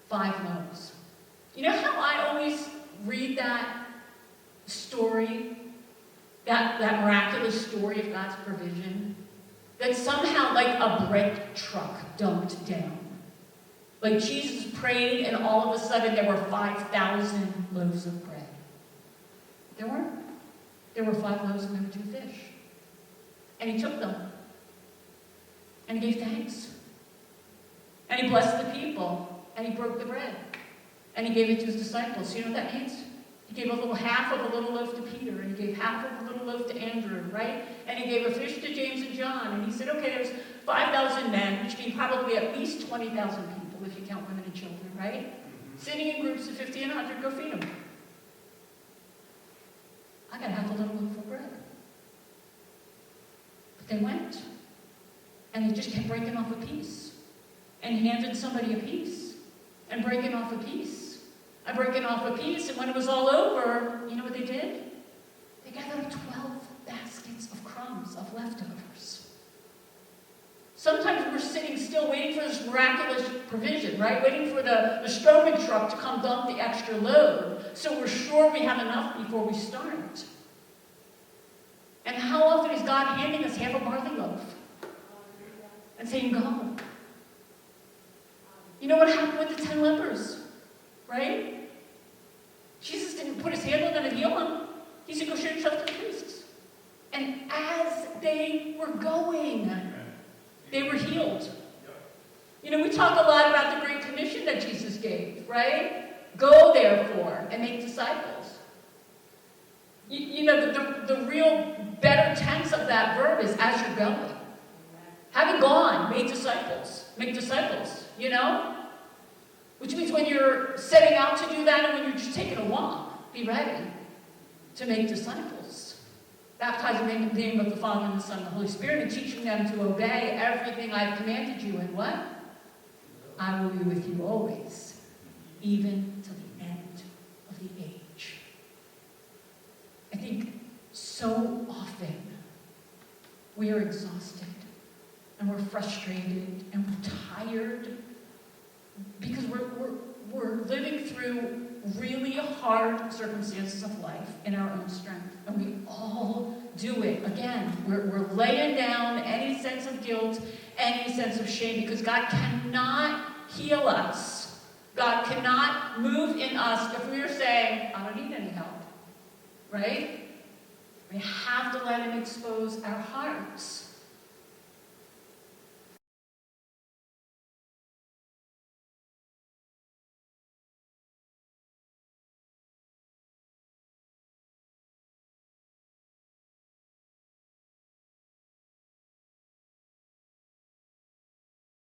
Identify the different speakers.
Speaker 1: 5 loaves. You know how I always read that story, that miraculous story of God's provision? That somehow like a bread truck dumped down. Like Jesus prayed and all of a sudden there were 5,000 loaves of bread. There weren't. There were 5 loaves and there were 2 fish. And he took them. And he gave thanks. And he blessed the people. And he broke the bread. And he gave it to his disciples. You know what that means? He gave half of a little loaf to Peter. And he gave half of a little loaf to Andrew, right? And he gave a fish to James and John. And he said, okay, there's 5,000 men, which means probably at least 20,000 people if you count women and children, right? Sitting in groups of 50 and 100, go feed them. I got half a little loaf of bread. But they went. And they just kept breaking off a piece. And handed somebody a piece. And breaking off a piece. And breaking off a piece. And when it was all over, you know what they did? They gathered up 12 baskets of crumbs, of leftovers. Sometimes we're sitting still waiting for this miraculous provision, right? Waiting for the Strowman truck to come dump the extra load so we're sure we have enough before we start. And how often is God handing us half a barley loaf and saying, go? You know what happened with the 10 lepers, right? Jesus didn't put his hand on them and heal them. He said, go show yourself to the priests. And as they were going, they were healed. You know, we talk a lot about the Great Commission that Jesus gave, right? Go, therefore, and make disciples. You know, the real better tense of that verb is as you're going. Having gone, make disciples. Make disciples, you know? Which means when you're setting out to do that and when you're just taking a walk, be ready to make disciples. Baptizing in the name of the Father and the Son and the Holy Spirit and teaching them to obey everything I've commanded you. And what? I will be with you always, even to the end of the age. I think so often we are exhausted and we're frustrated and we're tired because we're living through really hard circumstances of life in our own strength. And we all do it. Again, we're laying down any sense of guilt, any sense of shame, because God cannot heal us. God cannot move in us if we are saying, I don't need any help. Right? We have to let him expose our hearts.